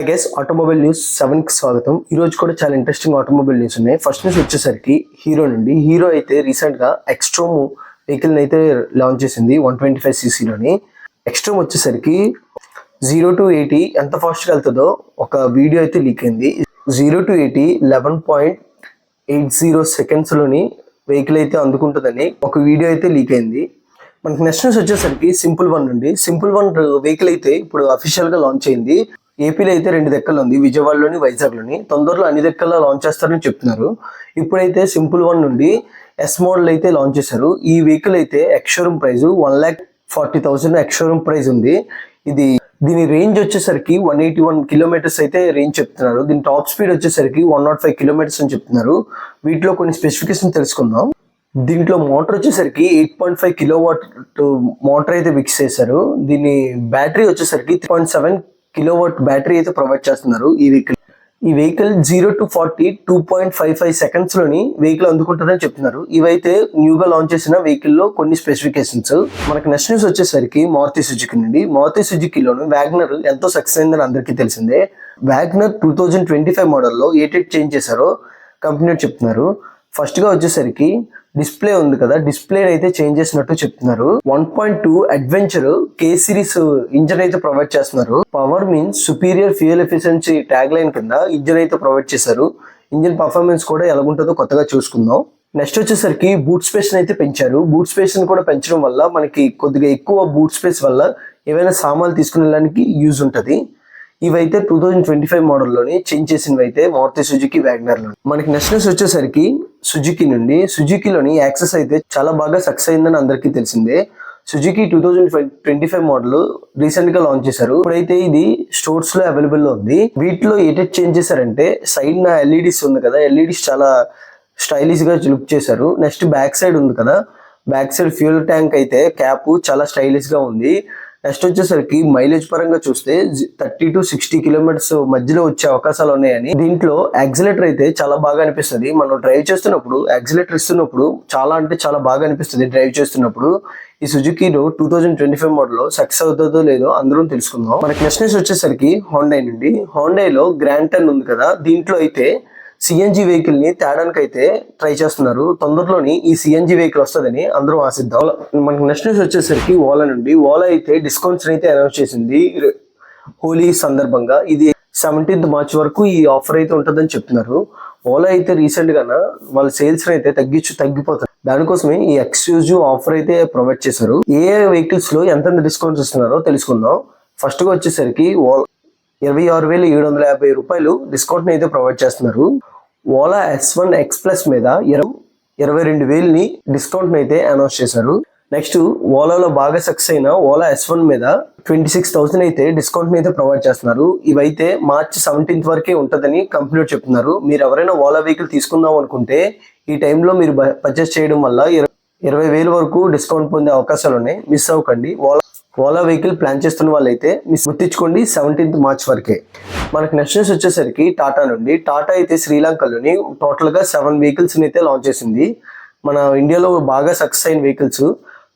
Guys automobile news 7 కి స్వాగతం. ఈ రోజు కూడా చాలా ఇంట్రెస్టింగ్ ఆటోమొబైల్ న్యూస్ ఉన్నాయి. ఫస్ట్ న్యూస్ వచ్చేసరికి హీరో నుండి. హీరో అయితే రీసెంట్ గా ఎక్స్ట్రోమ్ వెహికల్ అయితే లాంచ్ చేసింది 125cc. ఎక్స్ట్రోమ్ వచ్చేసరికి 0 to 80 ఎంత ఫాస్ట్ గా వెళ్తుందో ఒక వీడియో అయితే లీక్ అయింది. 0 to 80 11.80 seconds లోని వెహికల్ అయితే అందుకుంటుందని ఒక వీడియో అయితే లీక్ అయింది. మనకి నెక్స్ట్ న్యూస్ వచ్చేసరికి సింపుల్ వన్ నుండి. సింపుల్ వన్ వెహికల్ అయితే ఇప్పుడు అఫీషియల్ గా లాంచ్ అయింది. ఏపీలో అయితే 2 దెక్కలు ఉంది, విజయవాడలోని వైజాగ్లోని. తొందరలో అన్ని దెక్కల్లో లాంచ్ చేస్తారని చెప్తున్నారు. ఇప్పుడైతే సింపుల్ వన్ నుండి ఎస్ మోడల్ అయితే లాంచ్ చేశారు. ఈ వెహికల్ అయితే ఎక్స్-షోరూమ్ ప్రైస్ 1,40,000 ఎక్స్-షోరూమ్ ప్రైస్ ఉంది. దీని రేంజ్ వచ్చేసరికి 181 కిలోమీటర్స్ అయితే రేంజ్ చెప్తున్నారు. దీని టాప్ స్పీడ్ వచ్చేసరికి 105 కిలోమీటర్స్ అని చెప్తున్నారు. వీటిలో కొన్ని స్పెసిఫికేషన్ తెలుసుకుందాం. దీంట్లో మోటార్ వచ్చేసరికి 8.5 కిలోవాట్ మోటార్ అయితే ఫిక్స్ చేశారు. దీని బ్యాటరీ వచ్చేసరికి 3.7 కిలోవాట్ బ్యాటరీ అయితే ప్రొవైడ్ చేస్తున్నారు. ఈ వెహికల్ 0 to 40 2.55 seconds లోని వెహికల్ అందుకుంటుందని చెప్తున్నారు. ఇవైతే న్యూగా లాంచ్ చేసిన వెహికల్ లో కొన్ని స్పెసిఫికేషన్స్. మనకి నెక్స్ట్ న్యూస్ వచ్చేసరికి మారుతి సుజుకి నుండి. మారుతి సుజుకిలోను వ్యాగనర్ ఎంతో సక్సెస్ అయిందని అందరికీ తెలిసిందే. వ్యాగనర్ 2025 మోడల్లో ఏటెట్ చేంజ్ చేశారో కంపెనీ చెప్తున్నారు. ఫస్ట్ గా వచ్చేసరికి డిస్ప్లే ఉంది కదా, డిస్ప్లే అయితే చేంజ్ చేసినట్టు చెప్తున్నారు. 1.2 అడ్వెంచర్ K సిరీస్ ఇంజన్ అయితే ప్రొవైడ్ చేస్తున్నారు. Power means superior fuel efficiency tag line కింద ఇంజన్ అయితే ప్రొవైడ్ చేశారు. ఇంజన్ పర్ఫార్మెన్స్ కూడా ఎలాగుంటుందో కొత్తగా చూసుకుందాం. నెక్స్ట్ వచ్చేసరికి బూట్ స్పేస్ అయితే పెంచారు. బూట్ స్పేస్ కూడా పెంచడం వల్ల మనకి కొద్దిగా ఎక్కువ బూట్ స్పేస్ వల్ల ఏవైనా సామాన్లు తీసుకునే వెళ్ళడానికి యూజ్ ఉంటుంది. ఇవైతే 2025 మోడల్లోని చేంజ్ చేసినవి అయితే మారుతి సుజుకి వ్యాగనర్ లో. మనకి నెక్స్ట్ న్యూస్ వచ్చేసరికి సుజుకి నుండి. సుజుకిలోని యాక్సెస్ అయితే చాలా బాగా సక్సెస్ అయిందని అందరికీ తెలిసిందే. సుజుకి 2025 మోడల్ రీసెంట్ గా లాంచ్ చేశారు. ఇప్పుడైతే ఇది స్టోర్స్ లో అవైలబుల్ లో ఉంది. వీటిలో ఏటెట్ చేంజ్ చేశారంటే సైడ్ నా ఎల్ఈడిస్ ఉంది కదా, ఎల్ఈడిస్ చాలా స్టైలిష్ గా లుక్ చేశారు. నెక్స్ట్ బ్యాక్ సైడ్ ఉంది కదా, బ్యాక్ సైడ్ ఫ్యూయల్ ట్యాంక్ అయితే క్యాప్ చాలా స్టైలిష్ గా ఉంది. నెక్స్ట్ వచ్చేసరికి మైలేజ్ పరంగా చూస్తే 30 to 60 కిలోమీటర్స్ మధ్యలో వచ్చే అవకాశాలు ఉన్నాయని. దీంట్లో యాక్సిలేటర్ అయితే చాలా బాగా అనిపిస్తుంది. మనం డ్రైవ్ చేస్తున్నప్పుడు యాక్సిలేటర్ ఇస్తున్నప్పుడు చాలా అంటే చాలా బాగా అనిపిస్తుంది డ్రైవ్ చేస్తున్నప్పుడు. ఈ సుజుకిలో 2025 మోడల్లో సక్సెస్ అవుతుందో లేదో అందరం తెలుసుకుందాం. మనకి నెక్స్ట్ న్యూస్ వచ్చేసరికి హోండా నుండి. హోండాలో గ్రాండ్ టర్న్ ఉంది కదా, దీంట్లో అయితే సిఎన్జి వెహికల్ ని తేడానికి అయితే ట్రై చేస్తున్నారు. తొందరలోని ఈ సిఎన్జి వెహికల్ వస్తుందని అందరూ ఆశిద్దాం. మనకి నెక్స్ట్ న్యూస్ వచ్చేసరికి ఓలా నుండి. ఓలా అయితే డిస్కౌంట్స్ అయితే అనౌన్స్ చేసింది హోలీ సందర్భంగా. ఇది 17th March వరకు ఈ ఆఫర్ అయితే ఉంటుందని చెప్తున్నారు. ఓలా అయితే రీసెంట్ గా వాళ్ళ సేల్స్ అయితే తగ్గిపోతారు. దానికోసమే ఈ ఎక్స్క్లూజివ్ ఆఫర్ అయితే ప్రొవైడ్ చేశారు. ఏ వెహికల్స్ లో ఎంత డిస్కౌంట్స్ ఇస్తున్నారో తెలుసుకుందాం. ఫస్ట్ గా వచ్చేసరికి ఓలా 26,750 రూపాయలు డిస్కౌంట్ అయితే ప్రొవైడ్ చేస్తున్నారు. ఓలా S1 X Plus మీద 22,000 డిస్కౌంట్ అయితే అనౌన్స్ చేశారు. నెక్స్ట్ ఓలాలో బాగా సక్సెస్ అయిన ఓలా S1 మీద 26,000 అయితే డిస్కౌంట్ అయితే ప్రొవైడ్ చేస్తున్నారు. ఇవైతే March 17th వరకే ఉంటుందని కంపెనీ చెప్తున్నారు. మీరు ఎవరైనా ఓలా వెహికల్ తీసుకుందాం అనుకుంటే ఈ టైంలో మీరు పర్చేస్ చేయడం వల్ల 20,000 వరకు డిస్కౌంట్ పొందే అవకాశాలు ఉన్నాయి. మిస్ అవ్వకండి. ఓలా వెహికల్ ప్లాన్ చేస్తున్న వాళ్ళైతే గుర్తించుకోండి 17th March వరకే. మనకి నెక్స్ట్ న్యూస్ వచ్చేసరికి టాటా నుండి. టాటా అయితే శ్రీలంకలోని టోటల్ గా 7 వెహికల్స్ అయితే లాంచ్ చేసింది. మన ఇండియాలో బాగా సక్సెస్ అయిన vehicles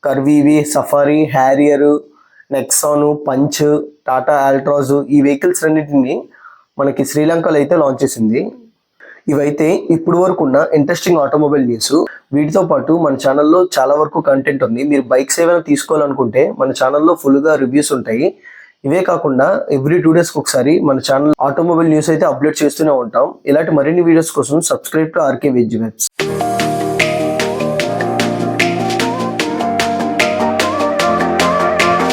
Curvv, Safari, Harrier, Nexon, Punch, Tata Altroz, ఈ వెహికల్స్ అన్నింటినీ మనకి శ్రీలంకలో అయితే లాంచ్ చేసింది. ఇవైతే ఇప్పుడు వరకు ఉన్న ఇంట్రెస్టింగ్ ఆటోమొబైల్ న్యూస్. వీటితో పాటు మన ఛానల్లో చాలా వరకు కంటెంట్ ఉంది. మీరు బైక్స్ ఏమైనా తీసుకోవాలనుకుంటే మన ఛానల్లో ఫుల్ గా రివ్యూస్ ఉంటాయి. ఇవే కాకుండా ఎవ్రీ 2 days ఒకసారి మన ఛానల్ ఆటోమొబైల్ న్యూస్ అయితే అప్లోడ్ చేస్తూనే ఉంటాం. ఇలాంటి మరిన్ని వీడియోస్ కోసం subscribe to RK veg webs.